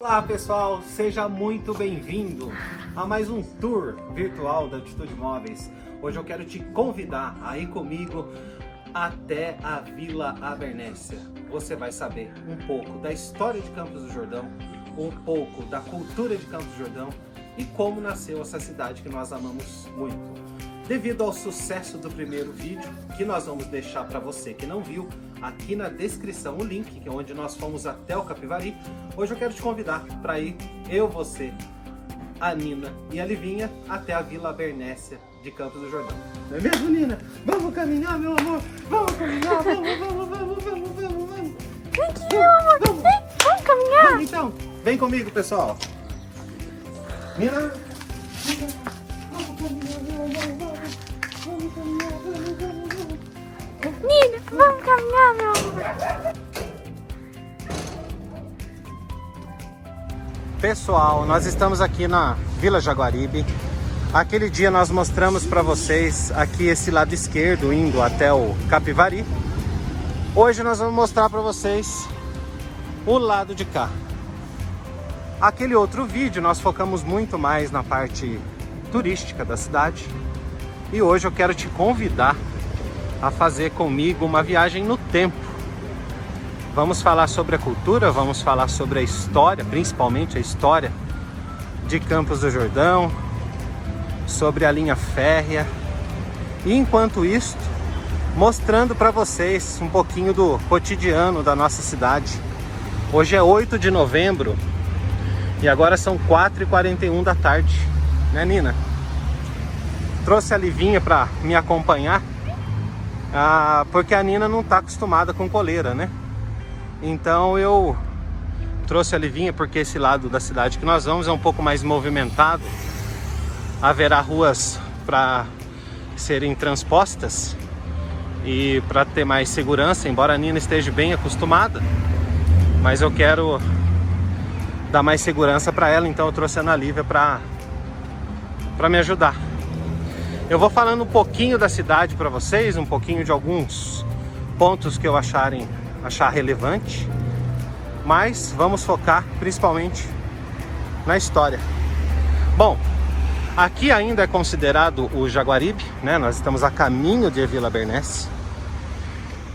Olá pessoal, seja muito bem-vindo a mais um tour virtual da Altitude Móveis. Hoje eu quero te convidar a ir comigo até a Vila Abernéssia. Você vai saber um pouco da história de Campos do Jordão, um pouco da cultura de Campos do Jordão e como nasceu essa cidade que nós amamos muito. Devido ao sucesso do primeiro vídeo, que nós vamos deixar para você que não viu, aqui na descrição o link, que é onde nós fomos até o Capivari. Hoje eu quero te convidar para ir, eu, você, a Nina e a Livinha, até a Vila Abernéssia de Campos do Jordão. Não é mesmo, Nina? Vamos caminhar, meu amor! Vamos caminhar! Vamos! Vem aqui, meu amor! Vamos caminhar! Vamos, então, vem comigo, pessoal! Nina! Nina, vamos caminhar, meu amor! Pessoal, nós estamos aqui na Vila Jaguaribe. Aquele dia nós mostramos para vocês aqui esse lado esquerdo indo até o Capivari. Hoje nós vamos mostrar para vocês o lado de cá. Aquele outro vídeo nós focamos muito mais na parte turística da cidade. E hoje eu quero te convidar a fazer comigo uma viagem no tempo. Vamos falar sobre a cultura, vamos falar sobre a história, principalmente a história de Campos do Jordão, sobre a linha férrea. E enquanto isso, mostrando para vocês um pouquinho do cotidiano da nossa cidade. Hoje é 8 de novembro e agora são 4h41 da tarde, né, Nina? Trouxe a Livinha para me acompanhar, porque a Nina não está acostumada com coleira, né? Então eu trouxe a Livinha porque esse lado da cidade que nós vamos é um pouco mais movimentado. Haverá ruas para serem transpostas e para ter mais segurança, embora a Nina esteja bem acostumada, mas eu quero dar mais segurança para ela, então eu trouxe a Ana Lívia para me ajudar. Eu vou falando um pouquinho da cidade para vocês, um pouquinho de alguns pontos que eu achar relevante, mas vamos focar principalmente na história. Bom, aqui ainda é considerado o Jaguaribe, né? Nós estamos a caminho de Vila Abernéssia.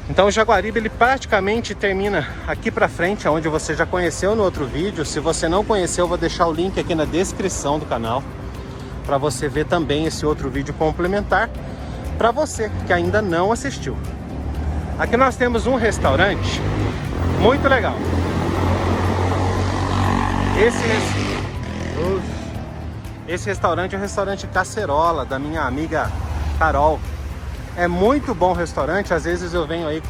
Então o Jaguaribe ele praticamente termina aqui para frente, onde você já conheceu no outro vídeo. Se você não conheceu, eu vou deixar o link aqui na descrição do canal para você ver também esse outro vídeo complementar para você que ainda não assistiu. Aqui nós temos um restaurante muito legal. Esse restaurante é o restaurante Cacerola, da minha amiga Carol. É muito bom restaurante, às vezes eu venho aí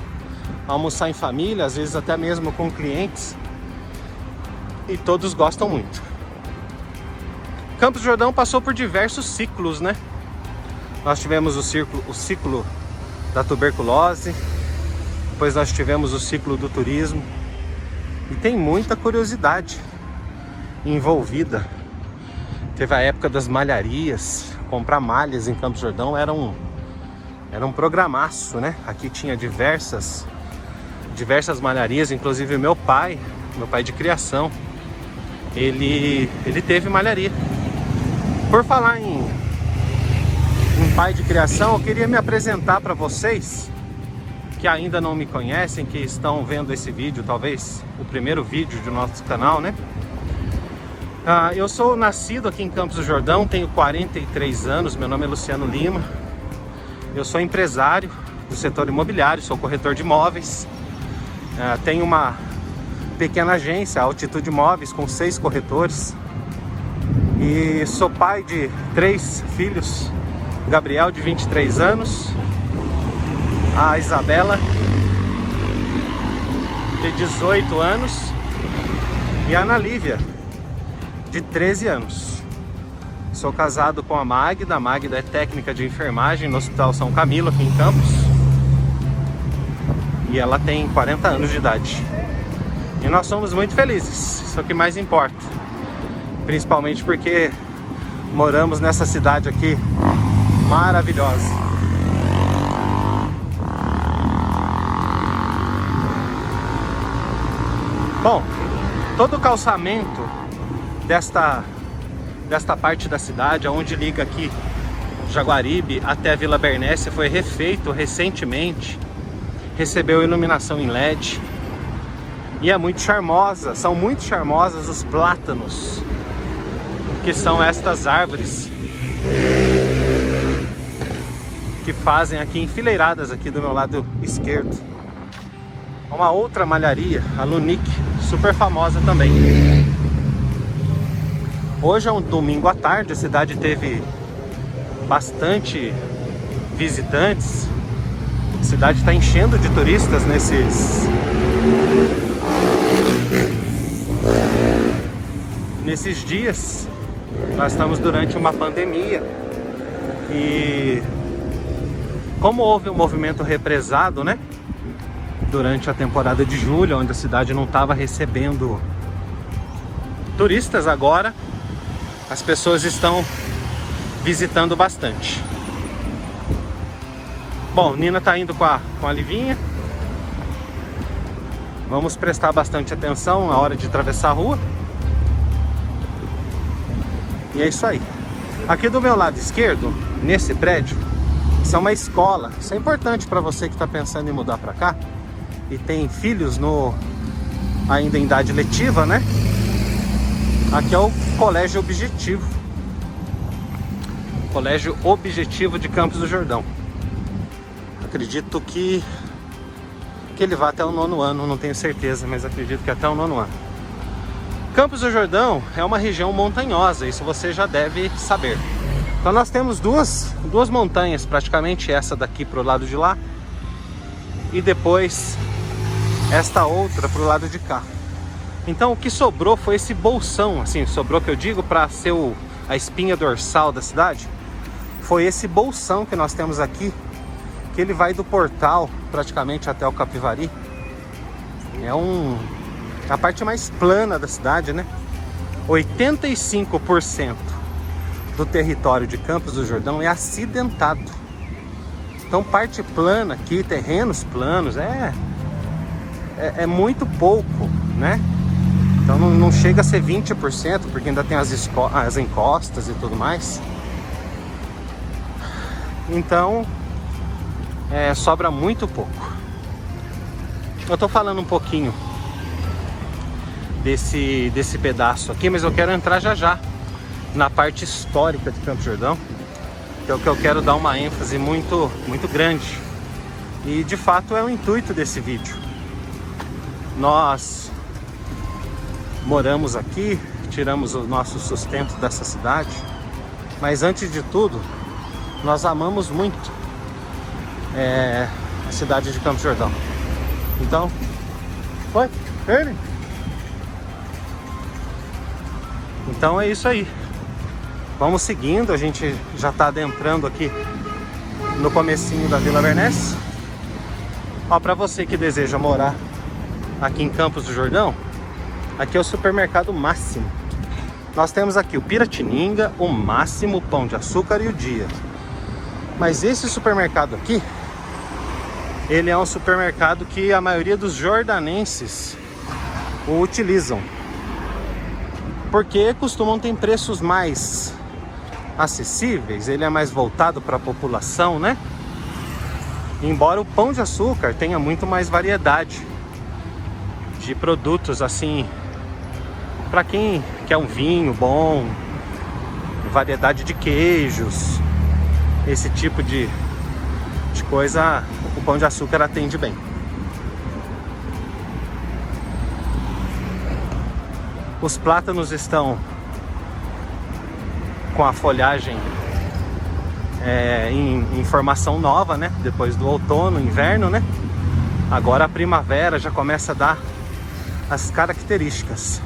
almoçar em família, às vezes até mesmo com clientes, e todos gostam muito. Campos do Jordão passou por diversos ciclos, né? Nós tivemos o ciclo da tuberculose, depois nós tivemos o ciclo do turismo, e tem muita curiosidade envolvida. Teve a época das malharias. Comprar malhas em Campos do Jordão era um programaço, né? Aqui tinha diversas malharias, inclusive meu pai de criação, ele teve malharia. Por falar em pai de criação, eu queria me apresentar para vocês que ainda não me conhecem, que estão vendo esse vídeo, talvez o primeiro vídeo do nosso canal, né? Eu sou nascido aqui em Campos do Jordão, tenho 43 anos, meu nome é Luciano Lima. Eu sou empresário do setor imobiliário, sou corretor de imóveis. Tenho uma pequena agência, a Altitude Móveis, com 6 corretores. E sou pai de 3 filhos, Gabriel de 23 anos, a Isabela de 18 anos e a Ana Lívia de 13 anos. Sou casado com a Magda. A Magda é técnica de enfermagem no Hospital São Camilo, aqui em Campos. E ela tem 40 anos de idade. E nós somos muito felizes, isso é o que mais importa. Principalmente porque moramos nessa cidade aqui maravilhosa. Bom, Todo o calçamento desta parte da cidade, onde liga aqui Jaguaribe até a Vila Bernécia, foi refeito recentemente, recebeu iluminação em LED e é muito charmosa. São muito charmosas os plátanos, que são estas árvores que fazem aqui enfileiradas aqui do meu lado esquerdo. Uma outra malharia, a Lunique, super famosa também. Hoje é um domingo à tarde, a cidade teve bastante visitantes. A cidade está enchendo de turistas nesses dias. Nós estamos durante uma pandemia e como houve um movimento represado, né, durante a temporada de julho, onde a cidade não estava recebendo turistas, agora as pessoas estão visitando bastante. Bom, Nina tá indo com a Livinha. Vamos prestar bastante atenção na hora de atravessar a rua. E é isso aí. Aqui do meu lado esquerdo, nesse prédio, isso é uma escola. Isso é importante para você que está pensando em mudar para cá e tem filhos ainda em idade letiva, né? Aqui é o Colégio Objetivo. Colégio Objetivo de Campos do Jordão. Acredito que ele vai até o 9º ano, não tenho certeza, mas acredito que até o 9º ano. Campos do Jordão é uma região montanhosa, isso você já deve saber. Então nós temos duas montanhas, praticamente essa daqui para o lado de lá e depois esta outra para o lado de cá. Então o que sobrou foi esse bolsão, assim, sobrou que eu digo para ser a espinha dorsal da cidade. Foi esse bolsão que nós temos aqui, que ele vai do portal praticamente até o Capivari. É a parte mais plana da cidade, né? 85% do território de Campos do Jordão é acidentado. Então parte plana aqui, terrenos planos, é muito pouco, né? Então não chega a ser 20%, porque ainda tem as encostas e tudo mais. Então sobra muito pouco. Eu tô falando um pouquinho desse pedaço aqui, mas eu quero entrar já na parte histórica de Campos do Jordão, que é o que eu quero dar uma ênfase muito grande. E de fato é o intuito desse vídeo. Nós moramos aqui, tiramos o nosso sustento dessa cidade, mas antes de tudo, nós amamos muito a cidade de Campos do Jordão. Então, foi? Ele? Então é isso aí. Vamos seguindo, a gente já está adentrando aqui no comecinho da Vila Bernécia. Ó, para você que deseja morar aqui em Campos do Jordão, aqui é o supermercado Máximo. Nós temos aqui o Piratininga, o Máximo, o Pão de Açúcar e o Dia. Mas esse supermercado aqui, ele é um supermercado que a maioria dos jordanenses o utilizam, porque costumam ter preços mais acessíveis, ele é mais voltado para a população, né? Embora o Pão de Açúcar tenha muito mais variedade de produtos, assim, para quem quer um vinho bom, variedade de queijos, esse tipo de coisa, o Pão de Açúcar atende bem. Os plátanos estão com a folhagem em formação nova, né? Depois do outono, inverno, né? Agora a primavera já começa a dar as características.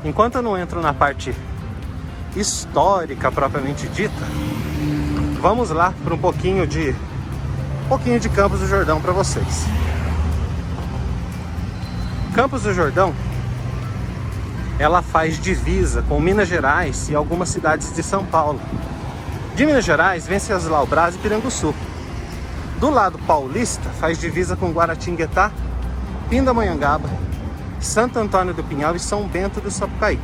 Enquanto eu não entro na parte histórica propriamente dita, vamos lá para um pouquinho de Campos do Jordão para vocês. Campos do Jordão, ela faz divisa com Minas Gerais e algumas cidades de São Paulo. De Minas Gerais, Venceslau Braz e Piranguçu. Do lado paulista, faz divisa com Guaratinguetá, Pindamonhangaba, Santo Antônio do Pinhal e São Bento do Sapucaí.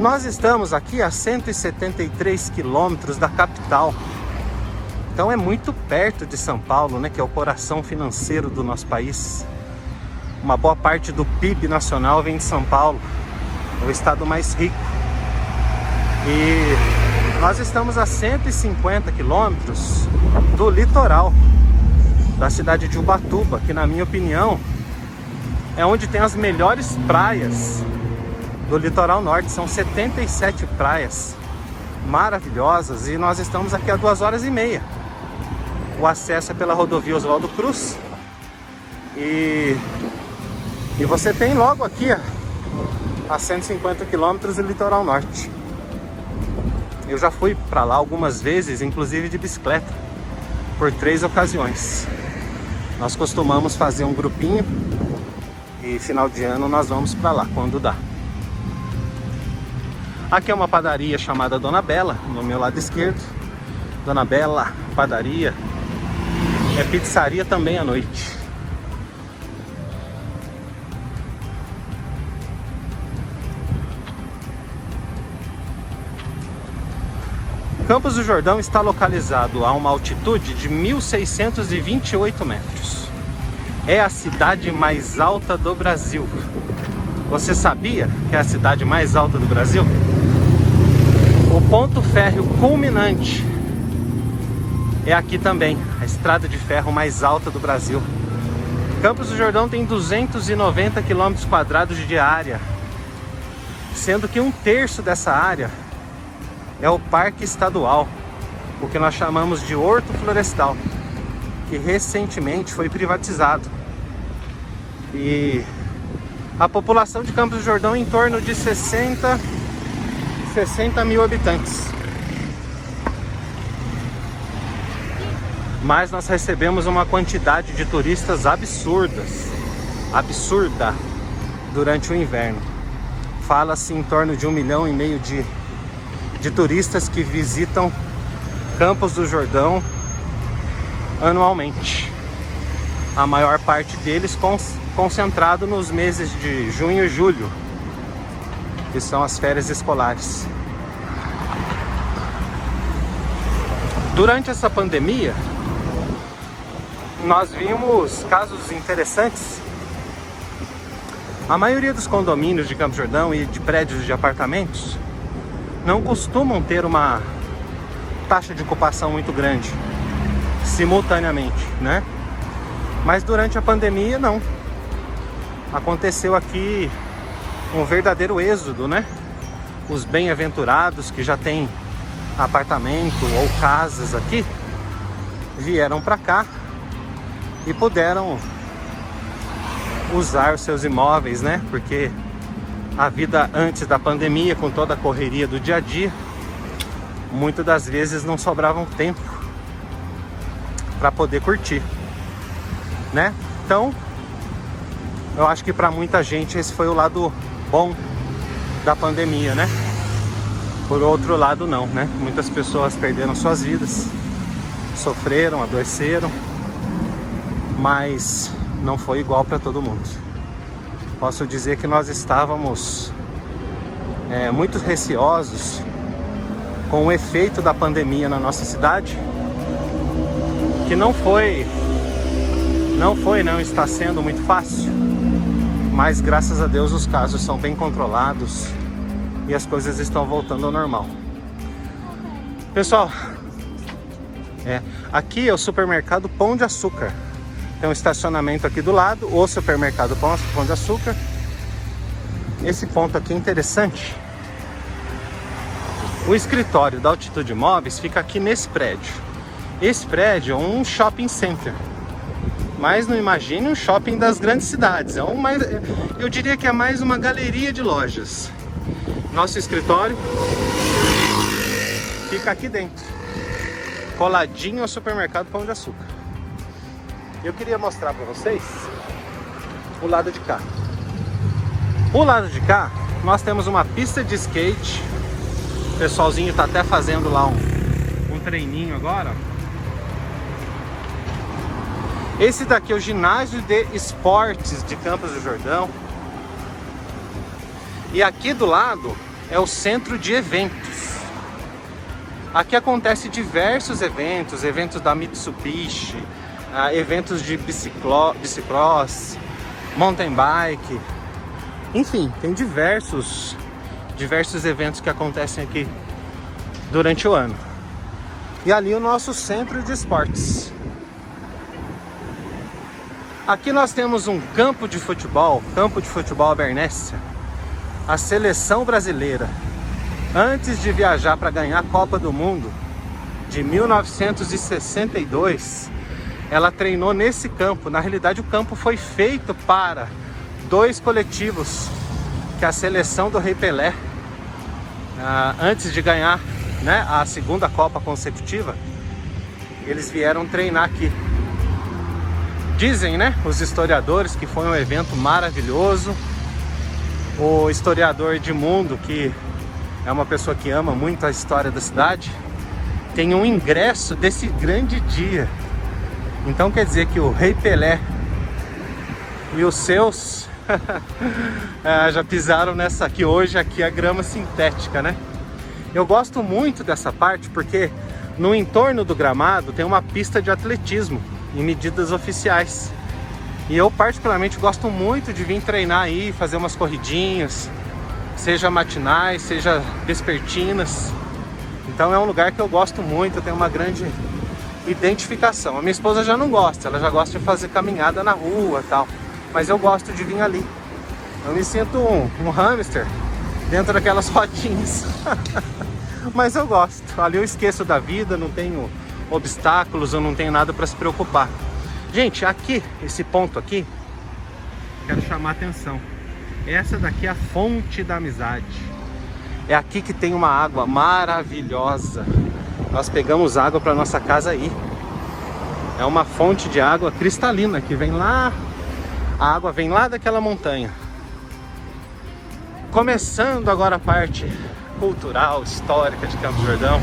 Nós estamos aqui a 173 quilômetros da capital. Então é muito perto de São Paulo, né, que é o coração financeiro do nosso país. Uma boa parte do PIB nacional vem de São Paulo, é o estado mais rico. E nós estamos a 150 quilômetros do litoral da cidade de Ubatuba, que na minha opinião é onde tem as melhores praias do litoral norte. São 77 praias maravilhosas e nós estamos aqui a 2h30. O acesso é pela rodovia Oswaldo Cruz e você tem logo aqui a 150 quilômetros do litoral norte. Eu já fui para lá algumas vezes, inclusive de bicicleta, por 3 ocasiões. Nós costumamos fazer um grupinho e final de ano nós vamos para lá quando dá. Aqui é uma padaria chamada Dona Bela, no meu lado esquerdo. Dona Bela Padaria. É pizzaria também à noite. Campos do Jordão está localizado a uma altitude de 1.628 metros. É a cidade mais alta do Brasil. Você sabia que é a cidade mais alta do Brasil? O ponto férreo culminante é aqui também, a estrada de ferro mais alta do Brasil. Campos do Jordão tem 290 km² de área, sendo que 1/3 dessa área é o Parque Estadual, o que nós chamamos de Horto Florestal, que recentemente foi privatizado. E a população de Campos do Jordão é em torno de 60 mil habitantes. Mas nós recebemos uma quantidade de turistas absurda durante o inverno. Fala-se em torno de 1,5 milhão de turistas que visitam Campos do Jordão anualmente. A maior parte deles concentrado nos meses de junho e julho, que são as férias escolares. Durante essa pandemia, nós vimos casos interessantes. A maioria dos condomínios de Campos do Jordão e de prédios de apartamentos não costumam ter uma taxa de ocupação muito grande simultaneamente, né? Mas durante a pandemia não. Aconteceu aqui um verdadeiro êxodo, né? Os bem-aventurados que já têm apartamento ou casas aqui vieram para cá e puderam usar os seus imóveis, né? Porque a vida antes da pandemia, com toda a correria do dia a dia, muitas das vezes não sobrava tempo para poder curtir, né? Então, eu acho que para muita gente esse foi o lado bom da pandemia, né? Por outro lado, não, né? Muitas pessoas perderam suas vidas, sofreram, adoeceram, mas não foi igual para todo mundo. Posso dizer que nós estávamos muito receosos com o efeito da pandemia na nossa cidade, que não está sendo muito fácil, mas graças a Deus os casos são bem controlados e as coisas estão voltando ao normal. Pessoal, aqui é o supermercado Pão de Açúcar. Tem um estacionamento aqui do lado, o supermercado Pão de Açúcar. Esse ponto aqui é interessante. O escritório da Altitude Imóveis fica aqui nesse prédio. Esse prédio é um shopping center. Mas não imagine um shopping das grandes cidades. Eu diria que é mais uma galeria de lojas. Nosso escritório fica aqui dentro, coladinho ao supermercado Pão de Açúcar. Eu queria mostrar para vocês o lado de cá. O lado de cá, nós temos uma pista de skate. O pessoalzinho está até fazendo lá um treininho agora. Esse daqui é o ginásio de esportes de Campos do Jordão. E aqui do lado é o centro de eventos. Aqui acontece diversos eventos, eventos da Mitsubishi, eventos de bicicross, mountain bike, enfim, tem diversos eventos que acontecem aqui durante o ano. E ali o nosso centro de esportes. Aqui nós temos um campo de futebol Abernéssia. A seleção brasileira, antes de viajar para ganhar a Copa do Mundo de 1962, ela treinou nesse campo. Na realidade, o campo foi feito para 2 coletivos que a seleção do Rei Pelé, antes de ganhar, né, a segunda Copa consecutiva, eles vieram treinar aqui. Dizem, né, os historiadores, que foi um evento maravilhoso. O historiador Edmundo, que é uma pessoa que ama muito a história da cidade, tem um ingresso desse grande dia. Então quer dizer que o Rei Pelé e os seus já pisaram nessa aqui. Hoje aqui a grama sintética, né? Eu gosto muito dessa parte porque no entorno do gramado tem uma pista de atletismo em medidas oficiais. E eu particularmente gosto muito de vir treinar aí, fazer umas corridinhas, seja matinais, seja vespertinas. Então é um lugar que eu gosto muito, eu tenho uma grande identificação. A minha esposa já não gosta, ela já gosta de fazer caminhada na rua e tal, mas eu gosto de vir ali. Eu me sinto um hamster dentro daquelas rodinhas. Mas eu gosto, ali eu esqueço da vida, não tenho obstáculos, eu não tenho nada para se preocupar. Gente, aqui, esse ponto aqui, quero chamar a atenção. Essa daqui é a fonte da amizade. É aqui que tem uma água maravilhosa. Nós pegamos água para nossa casa aí. É uma fonte de água cristalina que vem lá. A água vem lá daquela montanha. Começando agora a parte cultural, histórica de Campos do Jordão.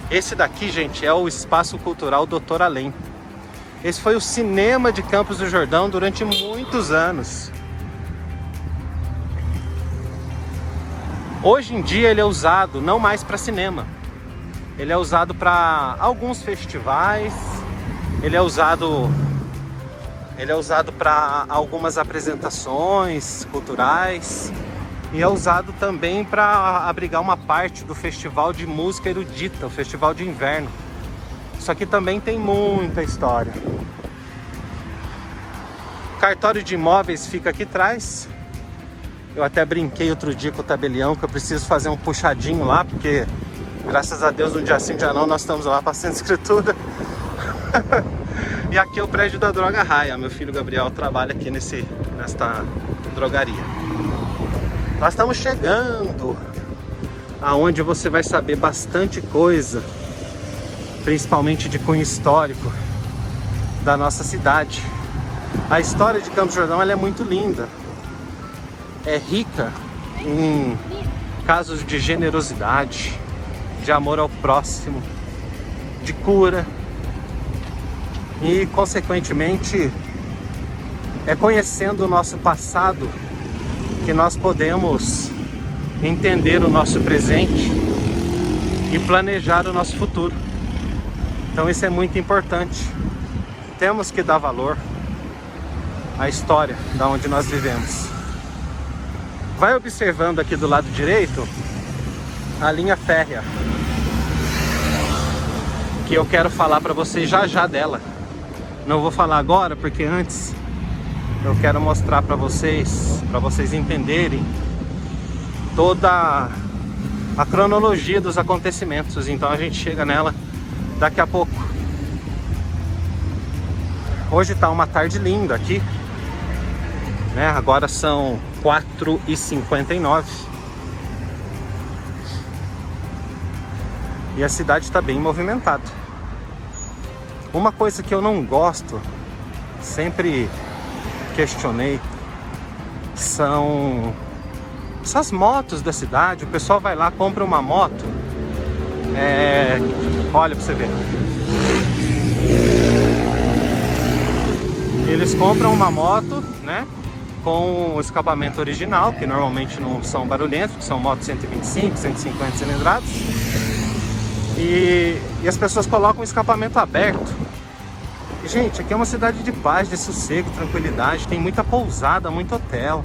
Esse daqui, gente, é o Espaço Cultural Doutor Além. Esse foi o cinema de Campos do Jordão durante muitos anos. Hoje em dia ele é usado não mais para cinema. Ele é usado para alguns festivais. Ele é usado para algumas apresentações culturais. E é usado também para abrigar uma parte do Festival de Música Erudita, o Festival de Inverno. Isso aqui também tem muita história. O cartório de imóveis fica aqui atrás. Eu até brinquei outro dia com o tabelião que eu preciso fazer um puxadinho lá, porque graças a Deus, um dia sim, um dia não, nós estamos lá passando escritura. E aqui é o prédio da Droga Raia. Meu filho Gabriel trabalha aqui nesta drogaria. Nós estamos chegando aonde você vai saber bastante coisa, principalmente de cunho histórico da nossa cidade. A história de Campos do Jordão, ela é muito linda. É rica em casos de generosidade, de amor ao próximo, de cura. E, consequentemente, é conhecendo o nosso passado que nós podemos entender o nosso presente e planejar o nosso futuro. Então isso é muito importante. Temos que dar valor à história da onde nós vivemos. Vai observando aqui do lado direito a linha férrea, que eu quero falar para vocês já dela. Não vou falar agora porque antes eu quero mostrar para vocês entenderem toda a cronologia dos acontecimentos. Então a gente chega nela daqui a pouco. Hoje está uma tarde linda aqui, né? Agora são 4h59 e a cidade está bem movimentada. Uma coisa que eu não gosto, sempre questionei, são essas motos da cidade. O pessoal vai lá, compra uma moto, olha pra você ver, eles compram uma moto, né, com o escapamento original, que normalmente não são barulhentos, que são motos 125, 150 cilindradas. E as pessoas colocam o escapamento aberto. E, gente, aqui é uma cidade de paz, de sossego, tranquilidade. Tem muita pousada, muito hotel.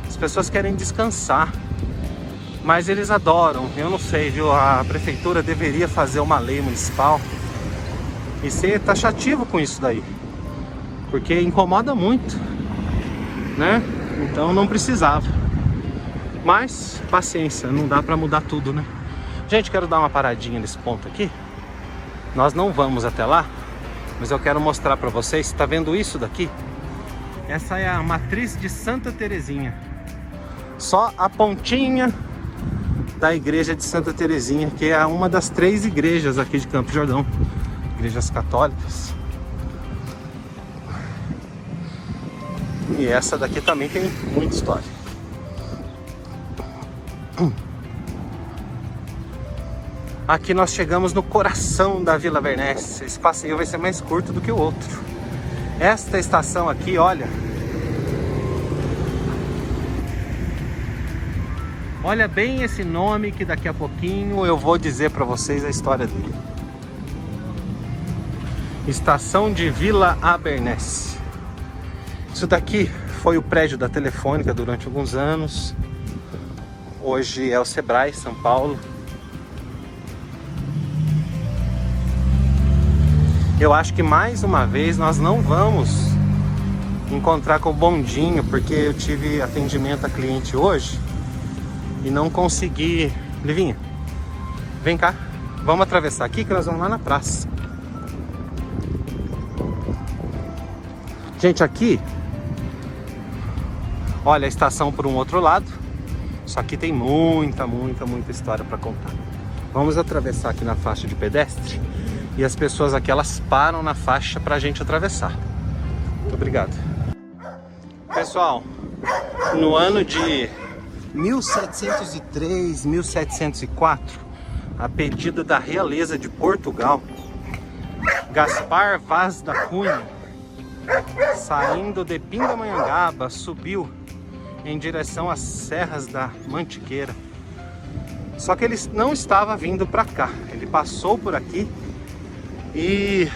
As pessoas querem descansar. Mas eles adoram, eu não sei, viu? A prefeitura deveria fazer uma lei municipal e ser taxativo com isso daí. Porque incomoda muito, né? Então não precisava. Mas, paciência, não dá pra mudar tudo, né? Gente, quero dar uma paradinha nesse ponto aqui. Nós não vamos até lá, mas eu quero mostrar pra vocês. Tá vendo isso daqui? Essa é a matriz de Santa Terezinha. Só a pontinha da igreja de Santa Terezinha, que é uma das 3 igrejas aqui de Campos do Jordão. Igrejas católicas. E essa daqui também tem muita história. Aqui nós chegamos no coração da Vila Avernés. Esse passeio vai ser mais curto do que o outro. Esta estação aqui, olha. Olha bem esse nome, que daqui a pouquinho eu vou dizer para vocês a história dele. Estação de Vila Avernés. Isso daqui foi o prédio da Telefônica durante alguns anos. Hoje é o Sebrae, São Paulo. Eu acho que mais uma vez nós não vamos encontrar com o bondinho, porque eu tive atendimento a cliente hoje e não consegui. Livinha, vem cá, vamos atravessar aqui que nós vamos lá na praça. Gente, aqui, olha a estação por um outro lado. Só que tem muita história para contar. Vamos atravessar aqui na faixa de pedestre. E as pessoas aqui, elas param na faixa pra gente atravessar. Muito obrigado. Pessoal, no ano de 1703, 1704, a pedido da realeza de Portugal, Gaspar Vaz da Cunha, saindo de Pindamonhangaba, subiu em direção às serras da Mantiqueira. Só que ele não estava vindo para cá, ele passou por aqui. E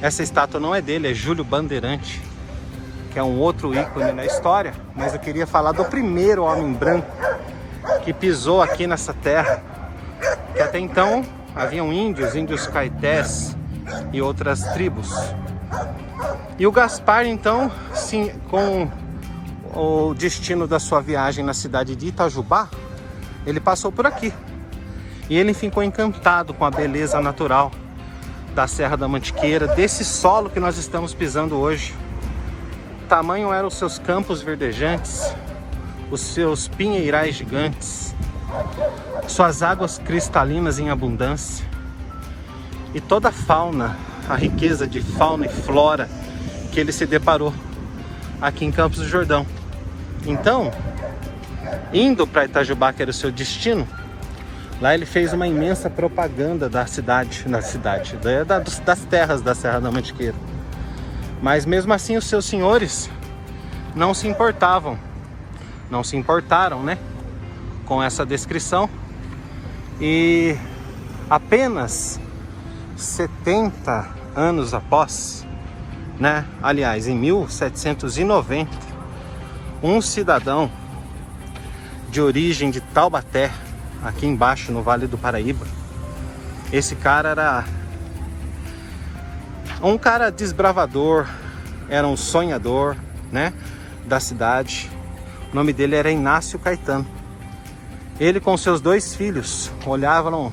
essa estátua não é dele, é Júlio Bandeirante, que é um outro ícone na história. Mas eu queria falar do primeiro homem branco que pisou aqui nessa terra, que até então haviam índios caetés e outras tribos. E o Gaspar, então, sim, com o destino da sua viagem na cidade de Itajubá, ele passou por aqui. E ele ficou encantado com a beleza natural da Serra da Mantiqueira, desse solo que nós estamos pisando hoje. Tamanho eram os seus campos verdejantes, os seus pinheirais gigantes, suas águas cristalinas em abundância e toda a fauna, a riqueza de fauna e flora que ele se deparou aqui em Campos do Jordão. Então, indo para Itajubá, que era o seu destino, lá ele fez uma imensa propaganda das terras da Serra da Mantiqueira. Mas mesmo assim os seus senhores não se importaram, né, com essa descrição. E apenas 70 anos após, né, aliás, em 1790, um cidadão de origem de Taubaté, aqui embaixo no Vale do Paraíba. Esse cara era um cara desbravador, era um sonhador, né, da cidade. O nome dele era Inácio Caetano. Ele com seus 2 filhos olhavam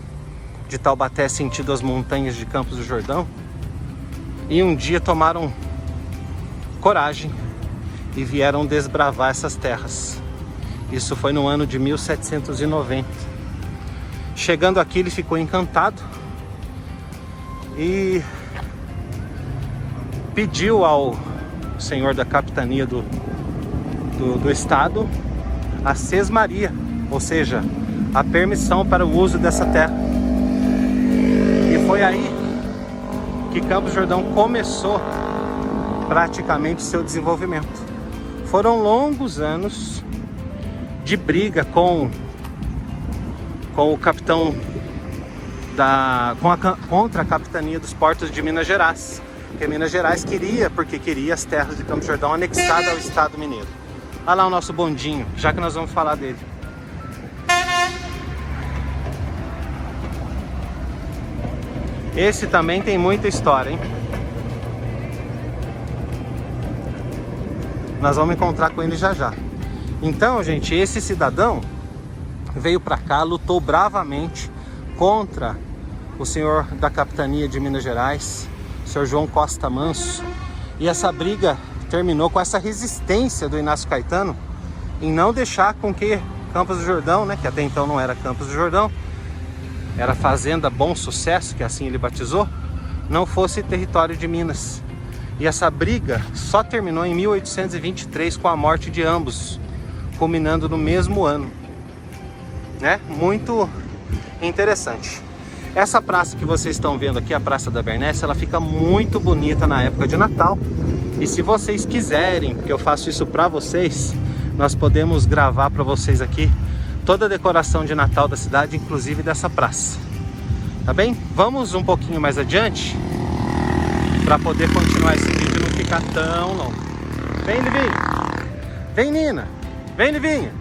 de Taubaté sentido as montanhas de Campos do Jordão e um dia tomaram coragem e vieram desbravar essas terras. Isso foi no ano de 1790. Chegando aqui, ele ficou encantado e pediu ao senhor da capitania do estado a sesmaria, ou seja, a permissão para o uso dessa terra. E foi aí que Campos do Jordão começou praticamente seu desenvolvimento. Foram longos anos de briga com o capitão contra a capitania dos portos de Minas Gerais. Porque Minas Gerais porque queria as terras de Campos do Jordão anexadas ao Estado Mineiro. Olha lá o nosso bondinho, já que nós vamos falar dele. Esse também tem muita história, hein? Nós vamos encontrar com ele já já. Então, gente, esse cidadão veio para cá, lutou bravamente contra o senhor da capitania de Minas Gerais, o senhor João Costa Manso. E essa briga terminou com essa resistência do Inácio Caetano em não deixar com que Campos do Jordão, né, que até então não era Campos do Jordão, era Fazenda Bom Sucesso, que assim ele batizou, não fosse território de Minas. E essa briga só terminou em 1823 com a morte de ambos, culminando no mesmo ano, né? Muito interessante. Essa praça que vocês estão vendo aqui, a Praça da Bernécia, ela fica muito bonita na época de Natal. E se vocês quiserem, porque eu faço isso para vocês, nós podemos gravar para vocês aqui toda a decoração de Natal da cidade, inclusive dessa praça. Tá bem? Vamos um pouquinho mais adiante para poder continuar esse vídeo e não ficar tão longo. Vem, Livinha! Vem, Nina! Vem, Livinha!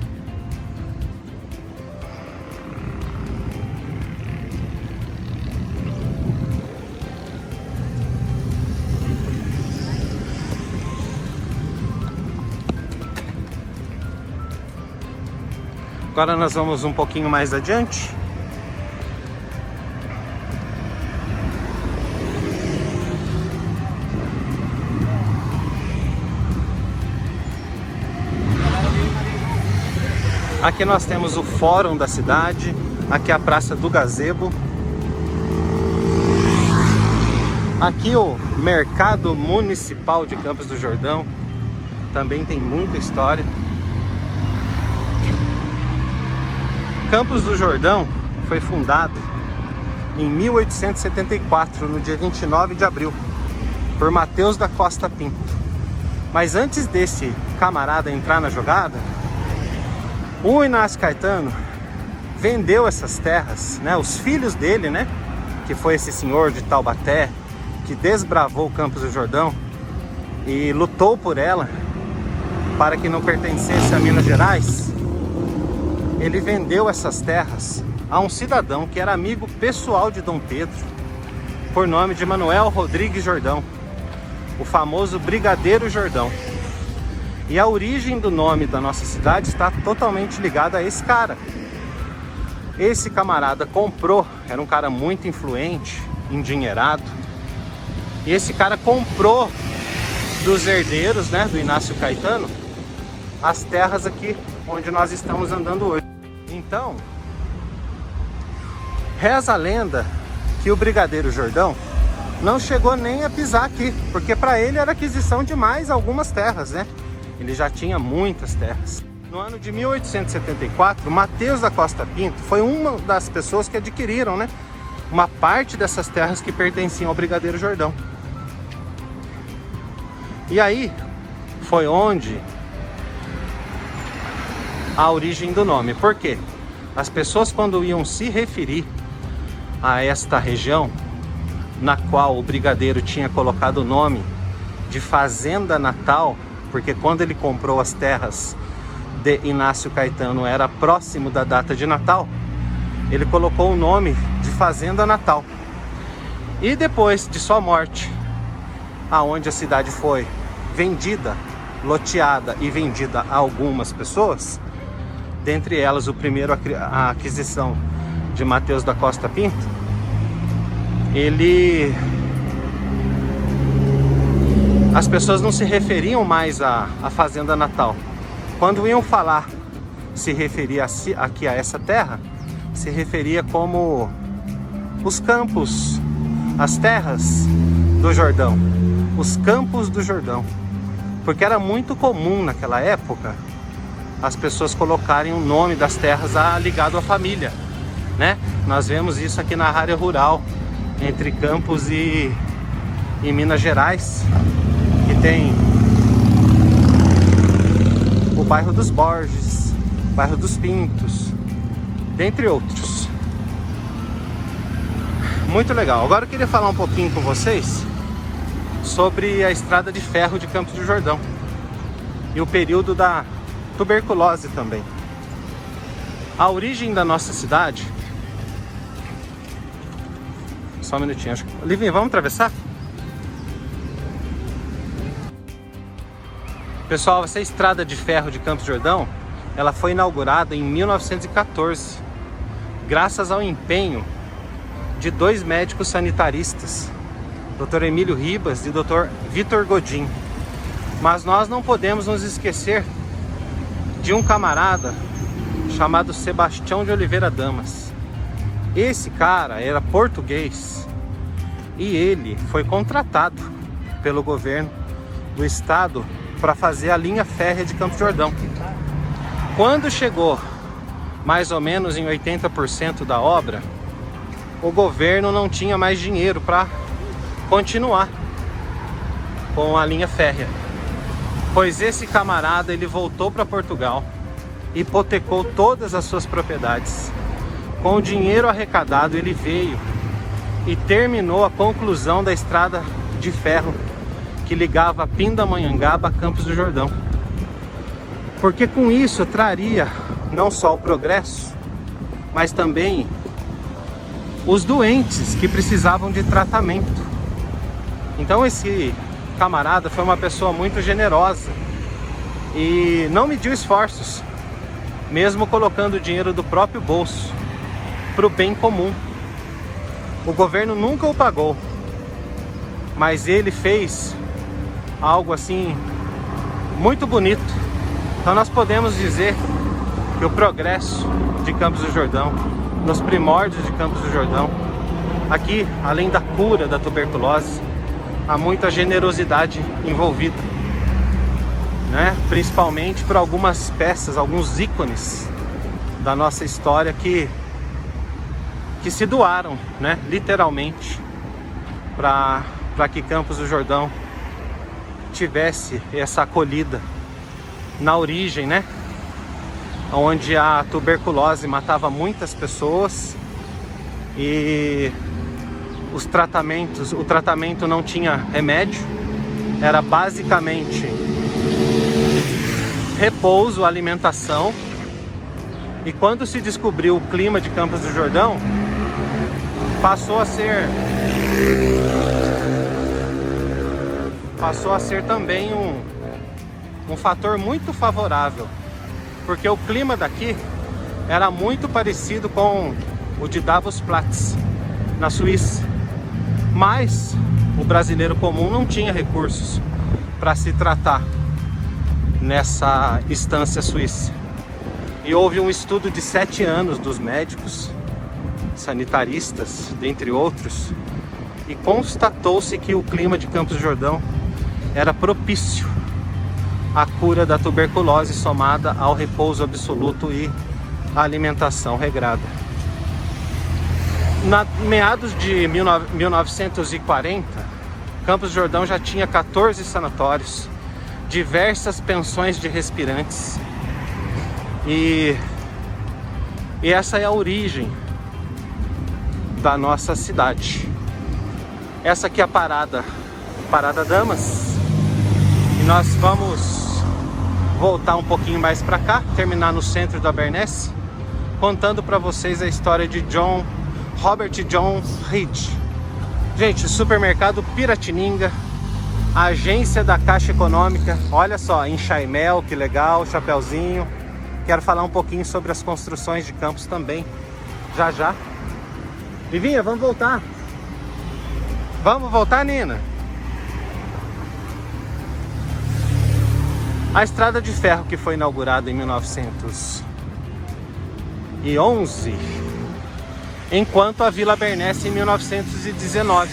Agora nós vamos um pouquinho mais adiante. Aqui nós temos o fórum da cidade, aqui a Praça do Gazebo. Aqui o Mercado Municipal de Campos do Jordão, também tem muita história. Campos do Jordão foi fundado em 1874, no dia 29 de abril, por Mateus da Costa Pinto. Mas antes desse camarada entrar na jogada, o Inácio Caetano vendeu essas terras, né? Os filhos dele, né? Que foi esse senhor de Taubaté, que desbravou Campos do Jordão e lutou por ela para que não pertencesse a Minas Gerais. Ele vendeu essas terras a um cidadão que era amigo pessoal de Dom Pedro, por nome de Manuel Rodrigues Jordão, o famoso Brigadeiro Jordão. E a origem do nome da nossa cidade está totalmente ligada a esse cara. Esse camarada comprou, era um cara muito influente, endinheirado, e esse cara comprou dos herdeiros, né, do Inácio Caetano, as terras aqui onde nós estamos andando hoje. Então, reza a lenda que o Brigadeiro Jordão não chegou nem a pisar aqui, porque para ele era aquisição de mais algumas terras, né? Ele já tinha muitas terras. No ano de 1874, Mateus da Costa Pinto foi uma das pessoas que adquiriram, né, uma parte dessas terras que pertenciam ao Brigadeiro Jordão. E aí foi onde a origem do nome. Por quê? As pessoas, quando iam se referir a esta região, na qual o brigadeiro tinha colocado o nome de Fazenda Natal, porque quando ele comprou as terras de Inácio Caetano era próximo da data de Natal, ele colocou o nome de Fazenda Natal. E depois de sua morte, aonde a cidade foi vendida, loteada e vendida a algumas pessoas, dentre elas o primeiro a aquisição de Mateus da Costa Pinto, as pessoas não se referiam mais à Fazenda Natal. Quando iam falar, se referia aqui a essa terra, se referia como os campos, as terras do Jordão, os campos do Jordão, porque era muito comum naquela época as pessoas colocarem o nome das terras ligado à família, né? Nós vemos isso aqui na área rural, entre Campos e Minas Gerais, que tem bairro dos Borges, bairro dos Pintos, dentre outros. Muito legal. Agora eu queria falar um pouquinho com vocês sobre a estrada de ferro de Campos do Jordão e o período da tuberculose também. A origem da nossa cidade... Só um minutinho. Livinho, vamos atravessar? Pessoal, essa estrada de ferro de Campos do Jordão, ela foi inaugurada em 1914, graças ao empenho de dois médicos sanitaristas, Dr. Emílio Ribas e Dr. Vitor Godin. Mas nós não podemos nos esquecer de um camarada chamado Sebastião de Oliveira Damas. Esse cara era português e ele foi contratado pelo governo do estado para fazer a linha férrea de Campos do Jordão. Quando chegou mais ou menos em 80% da obra, o governo não tinha mais dinheiro para continuar com a linha férrea, pois esse camarada ele voltou para Portugal, hipotecou todas as suas propriedades. Com o dinheiro arrecadado ele veio e terminou a conclusão da estrada de ferro que ligava Pindamonhangaba a Campos do Jordão, porque com isso traria não só o progresso, mas também os doentes que precisavam de tratamento. Então esse camarada foi uma pessoa muito generosa e não mediu esforços, mesmo colocando o dinheiro do próprio bolso para o bem comum. O governo nunca o pagou, mas ele fez algo assim muito bonito. Então nós podemos dizer que o progresso de Campos do Jordão, nos primórdios de Campos do Jordão, aqui, além da cura da tuberculose, há muita generosidade envolvida, né? Principalmente por algumas peças, alguns ícones da nossa história que se doaram, né? Literalmente, para que Campos do Jordão tivesse essa acolhida na origem, né? Onde a tuberculose matava muitas pessoas e o tratamento não tinha remédio, era basicamente repouso, alimentação. E quando se descobriu o clima de Campos do Jordão, passou a ser também um fator muito favorável, porque o clima daqui era muito parecido com o de Davos-Platz, na Suíça. Mas o brasileiro comum não tinha recursos para se tratar nessa estância suíça. E houve um estudo de 7 anos dos médicos sanitaristas, dentre outros, e constatou-se que o clima de Campos do Jordão era propício à cura da tuberculose, somada ao repouso absoluto e à alimentação regrada. Na meados de 1940, Campos do Jordão já tinha 14 sanatórios, diversas pensões de respirantes, e essa é a origem da nossa cidade. Essa aqui é a Parada Damas, e nós vamos voltar um pouquinho mais para cá, terminar no centro da Abernéssia, contando para vocês a história de Robert John Reed. Gente, supermercado Piratininga, agência da Caixa Econômica, olha só, em Chaimel, que legal, chapeuzinho. Quero falar um pouquinho sobre as construções de Campos também, já já. Livinha, vamos voltar. Vamos voltar, Nina? A estrada de ferro que foi inaugurada em 1911, enquanto a Vila Bernécia em 1919.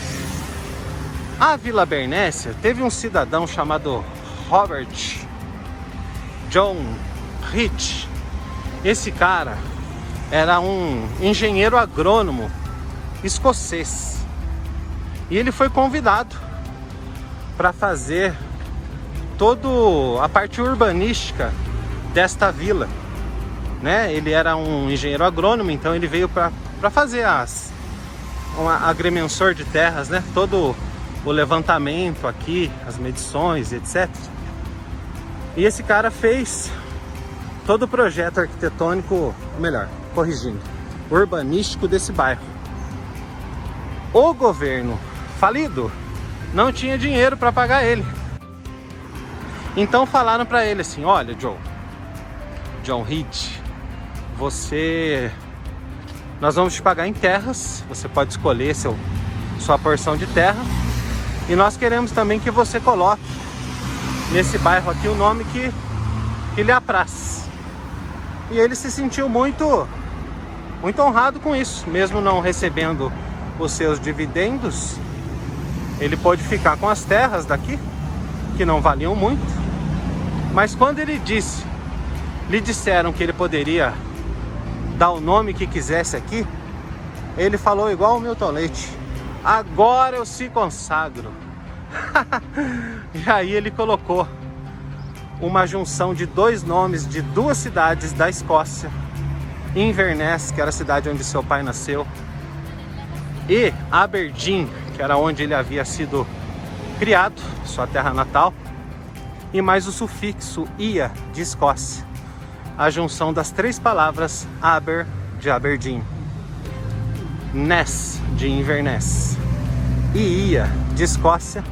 A Vila Bernécia teve um cidadão chamado Robert John Reed. Esse cara era um engenheiro agrônomo escocês e ele foi convidado para fazer toda a parte urbanística desta vila, né? Ele era um engenheiro agrônomo, então ele veio para fazer um agrimensor de terras, né? Todo o levantamento aqui, as medições, etc. E esse cara fez todo o projeto arquitetônico, melhor, corrigindo, urbanístico desse bairro. O governo falido não tinha dinheiro para pagar ele. Então falaram para ele assim: olha, John Reed, nós vamos te pagar em terras, você pode escolher sua porção de terra, e nós queremos também que você coloque nesse bairro aqui o nome que lhe apraz. E ele se sentiu muito honrado com isso, mesmo não recebendo os seus dividendos. Ele pôde ficar com as terras daqui, que não valiam muito, mas quando lhe disseram que ele poderia dar o nome que quisesse aqui, ele falou igual o Milton Leite: agora eu se consagro. E aí ele colocou uma junção de dois nomes de duas cidades da Escócia: Inverness, que era a cidade onde seu pai nasceu, e Aberdeen, que era onde ele havia sido criado, sua terra natal, e mais o sufixo ia, de Escócia, a junção das três palavras Aber, de Aberdeen, Ness, de Inverness, e ia, de Escócia,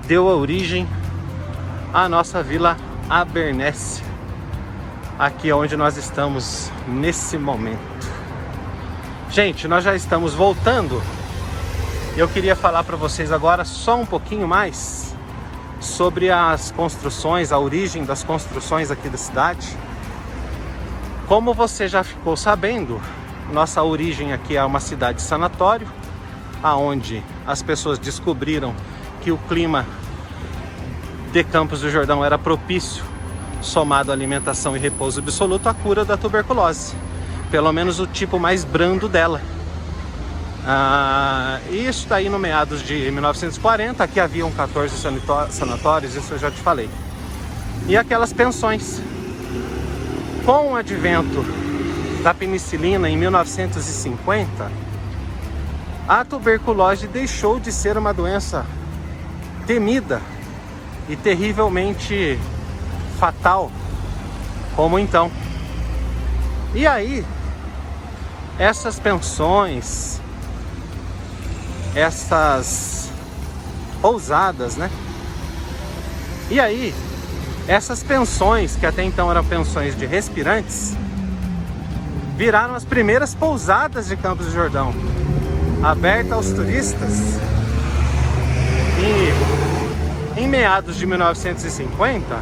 deu origem à nossa vila Aberness, aqui onde nós estamos nesse momento. Gente, nós já estamos voltando. Eu queria falar para vocês agora só um pouquinho mais sobre as construções, a origem das construções aqui da cidade. Como você já ficou sabendo, nossa origem aqui é uma cidade sanatório, aonde as pessoas descobriram que o clima de Campos do Jordão era propício, somado à alimentação e repouso absoluto, à cura da tuberculose, pelo menos o tipo mais brando dela. Isso daí no meados de 1940, aqui haviam 14 sanatórios, isso eu já te falei. E aquelas pensões. Com o advento da penicilina em 1950, a tuberculose deixou de ser uma doença temida e terrivelmente fatal, como então. E aí, essas pensões, essas pousadas, né? E aí, essas pensões, que até então eram pensões de respirantes, viraram as primeiras pousadas de Campos do Jordão, aberta aos turistas. E em meados de 1950,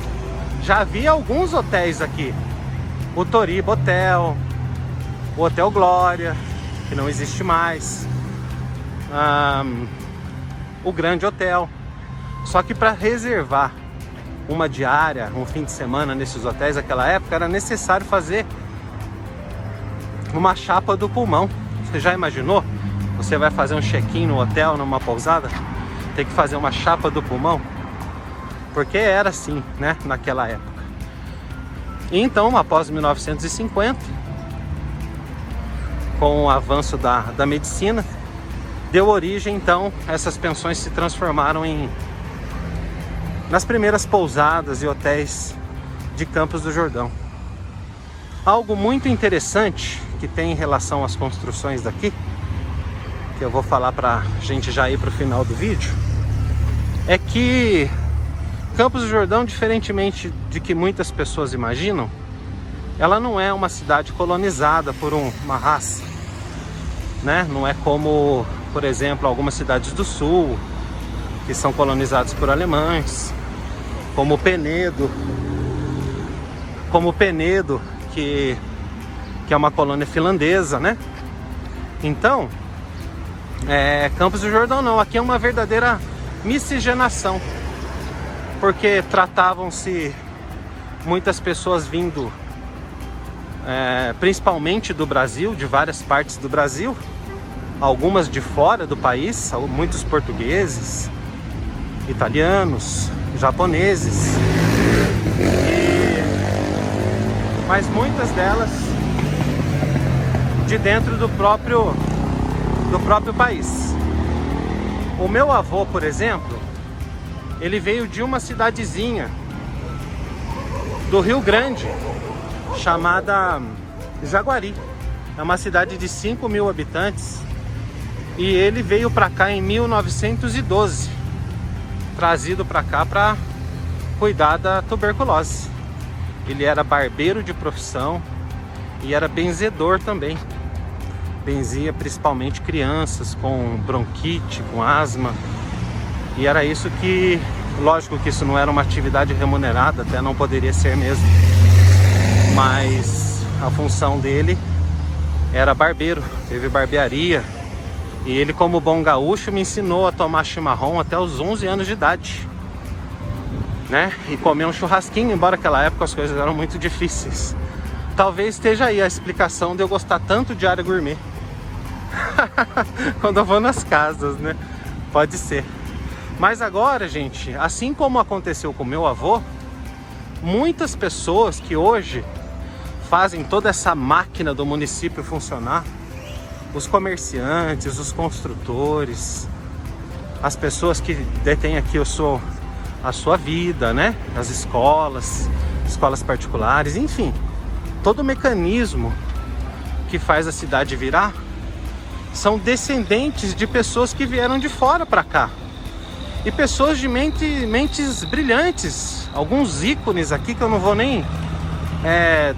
já havia alguns hotéis aqui. O Toriba Hotel, o Hotel Glória, que não existe mais, o Grande Hotel. Só que para reservar uma diária, um fim de semana nesses hotéis naquela época, era necessário fazer uma chapa do pulmão. Você já imaginou? Você vai fazer um check-in no hotel, numa pousada, tem que fazer uma chapa do pulmão? Porque era assim, né, naquela época. E então, após 1950, com o avanço da medicina, deu origem, então, essas pensões se transformaram nas primeiras pousadas e hotéis de Campos do Jordão. Algo muito interessante que tem em relação às construções daqui, que eu vou falar pra gente já ir pro final do vídeo, é que Campos do Jordão, diferentemente de que muitas pessoas imaginam, ela não é uma cidade colonizada por uma raça, né? Não é como, por exemplo, algumas cidades do sul, que são colonizadas por alemães, como Penedo, que é uma colônia finlandesa, né? Então, Campos do Jordão não, aqui é uma verdadeira miscigenação, porque tratavam-se muitas pessoas vindo principalmente do Brasil, de várias partes do Brasil, algumas de fora do país, muitos portugueses, italianos, japoneses. mas muitas delas de dentro do próprio país. O meu avô, por exemplo, ele veio de uma cidadezinha do Rio Grande, chamada Jaguari. É uma cidade de 5.000 habitantes. E ele veio para cá em 1912, trazido para cá para cuidar da tuberculose. Ele era barbeiro de profissão e era benzedor também. Benzia principalmente crianças com bronquite, com asma. E era isso que, lógico que isso não era uma atividade remunerada, até não poderia ser mesmo. Mas a função dele era barbeiro, teve barbearia. E ele, como bom gaúcho, me ensinou a tomar chimarrão até os 11 anos de idade, né? E comer um churrasquinho, embora naquela época as coisas eram muito difíceis. Talvez esteja aí a explicação de eu gostar tanto de área gourmet. Quando eu vou nas casas, né? Pode ser. Mas agora, gente, assim como aconteceu com meu avô, muitas pessoas que hoje fazem toda essa máquina do município funcionar, os comerciantes, os construtores, as pessoas que detêm aqui a sua vida, né? As escolas particulares, enfim, todo o mecanismo que faz a cidade virar são descendentes de pessoas que vieram de fora para cá. E pessoas de mentes brilhantes, alguns ícones aqui que eu não vou nem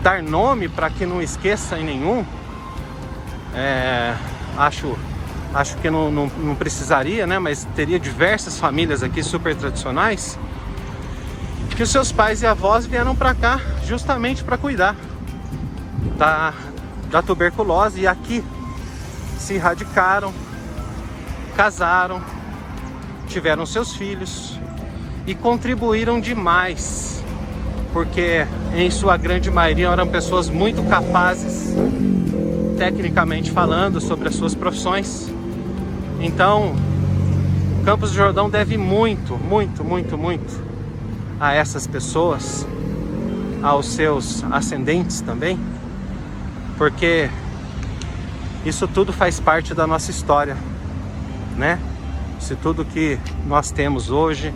dar nome para que não esqueça em nenhum. Acho que não precisaria, né? Mas teria diversas famílias aqui super tradicionais que os seus pais e avós vieram para cá justamente para cuidar da tuberculose, e aqui se radicaram, casaram, tiveram seus filhos e contribuíram demais, porque em sua grande maioria eram pessoas muito capazes, tecnicamente falando, sobre as suas profissões. Então, Campos do Jordão deve muito, muito, muito, muito a essas pessoas, aos seus ascendentes também, porque isso tudo faz parte da nossa história, né? Isso tudo que nós temos hoje,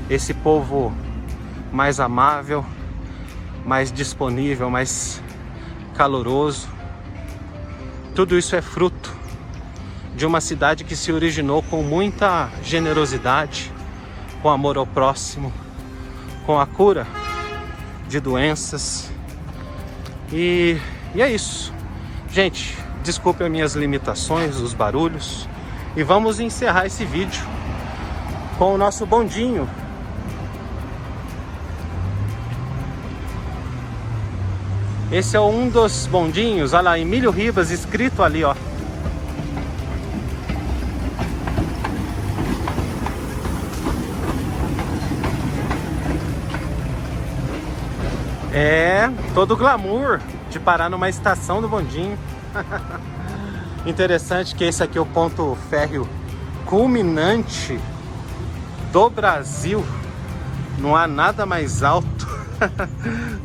esse povo mais amável, mais disponível, mais caloroso, tudo isso é fruto de uma cidade que se originou com muita generosidade, com amor ao próximo, com a cura de doenças. E é isso. Gente, desculpe as minhas limitações, os barulhos. E vamos encerrar esse vídeo com o nosso bondinho. Esse é um dos bondinhos, olha lá, Emílio Ribas, escrito ali, ó. É, todo o glamour de parar numa estação do bondinho. Interessante que esse aqui é o ponto férreo culminante do Brasil. Não há nada mais alto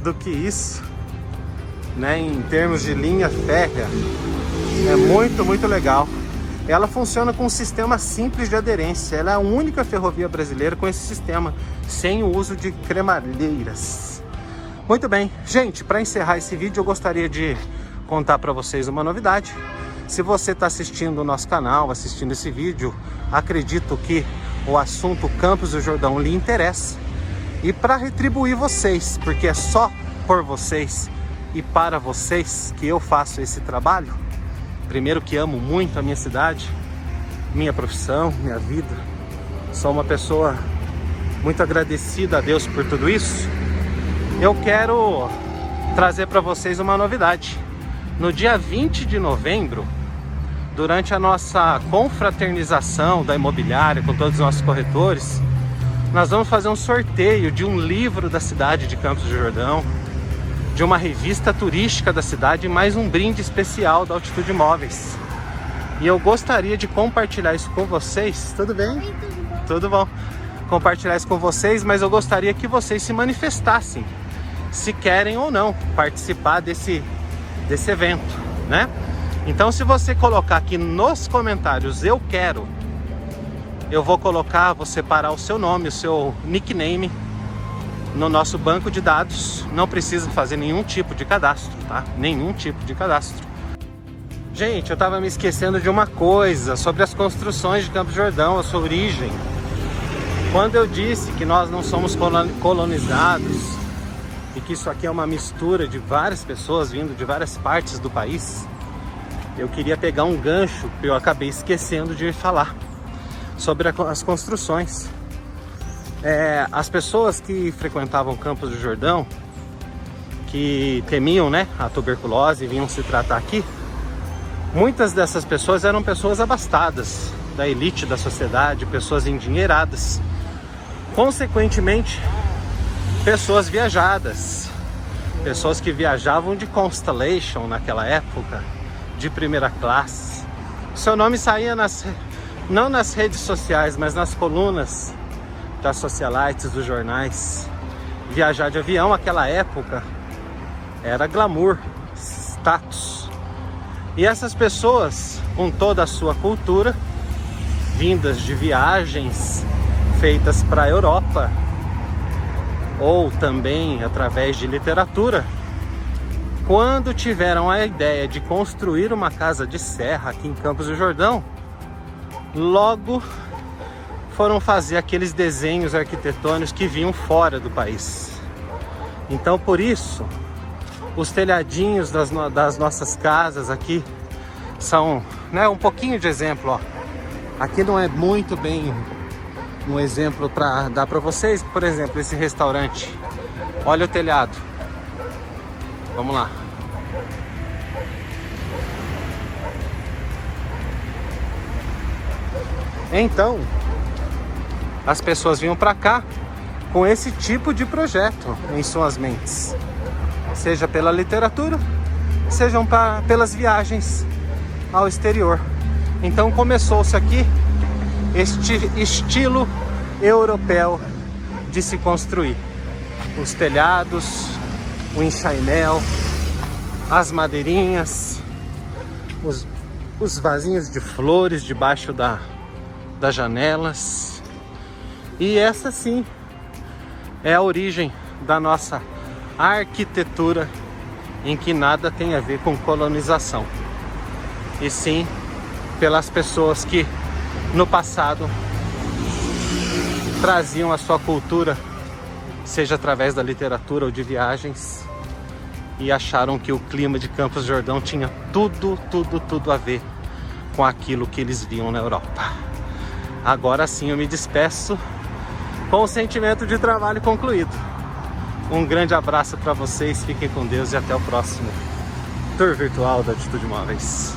do que isso, né? Em termos de linha férrea, é muito, muito legal. Ela funciona com um sistema simples de aderência. Ela é a única ferrovia brasileira com esse sistema, sem o uso de cremalheiras. Muito bem, gente, para encerrar esse vídeo eu gostaria de contar para vocês uma novidade. Se você está assistindo o nosso canal, assistindo esse vídeo, acredito que o assunto Campos do Jordão lhe interessa. E para retribuir vocês, porque é só por vocês e para vocês que eu faço esse trabalho. Primeiro que amo muito a minha cidade, minha profissão, minha vida. Sou uma pessoa muito agradecida a Deus por tudo isso. Eu quero trazer para vocês uma novidade. No dia 20 de novembro, durante a nossa confraternização da imobiliária com todos os nossos corretores, nós vamos fazer um sorteio de um livro da cidade de Campos do Jordão, de uma revista turística da cidade e mais um brinde especial da Altitude Imóveis. E eu gostaria de compartilhar isso com vocês. Tudo bem? Oi, tudo bom? Tudo bom. Compartilhar isso com vocês, mas eu gostaria que vocês se manifestassem. se querem ou não participar desse evento, né? Então, se você colocar aqui nos comentários eu quero, eu vou colocar, vou separar o seu nome, o seu nickname no nosso banco de dados. Não precisa fazer nenhum tipo de cadastro, tá? Nenhum tipo de cadastro. Gente, eu tava me esquecendo de uma coisa sobre as construções de Campos do Jordão, a sua origem. Quando eu disse que nós não somos colonizados e que isso aqui é uma mistura de várias pessoas vindo de várias partes do país, eu queria pegar um gancho que eu acabei esquecendo de falar sobre as construções. As pessoas que frequentavam Campos do Jordão, que temiam, né, a tuberculose e vinham se tratar aqui, muitas dessas pessoas eram pessoas abastadas, da elite da sociedade, pessoas endinheiradas, consequentemente pessoas viajadas, pessoas que viajavam de Constellation naquela época, de primeira classe. Seu nome saía não nas redes sociais, mas nas colunas das socialites, dos jornais. Viajar de avião naquela época era glamour, status. E essas pessoas, com toda a sua cultura, vindas de viagens feitas para a Europa, ou também através de literatura, quando tiveram a ideia de construir uma casa de serra aqui em Campos do Jordão, logo foram fazer aqueles desenhos arquitetônicos que vinham fora do país. Então, por isso, os telhadinhos das nossas casas aqui são, né, um pouquinho de exemplo, ó. Aqui não é muito bem um exemplo para dar para vocês. Por exemplo, esse restaurante, olha o telhado. Vamos lá. Então, as pessoas vinham para cá com esse tipo de projeto em suas mentes, seja pela literatura, sejam pelas viagens ao exterior. Então começou-se aqui este estilo europeu de se construir. Os telhados, o enxainel, as madeirinhas, os vasinhos de flores debaixo das janelas. E essa sim é a origem da nossa arquitetura, em que nada tem a ver com colonização, e sim pelas pessoas que no passado traziam a sua cultura, seja através da literatura ou de viagens, e acharam que o clima de Campos do Jordão tinha tudo a ver com aquilo que eles viam na Europa. Agora sim eu me despeço com o sentimento de trabalho concluído. Um grande abraço para vocês, fiquem com Deus e até o próximo Tour Virtual da Atitude Móveis.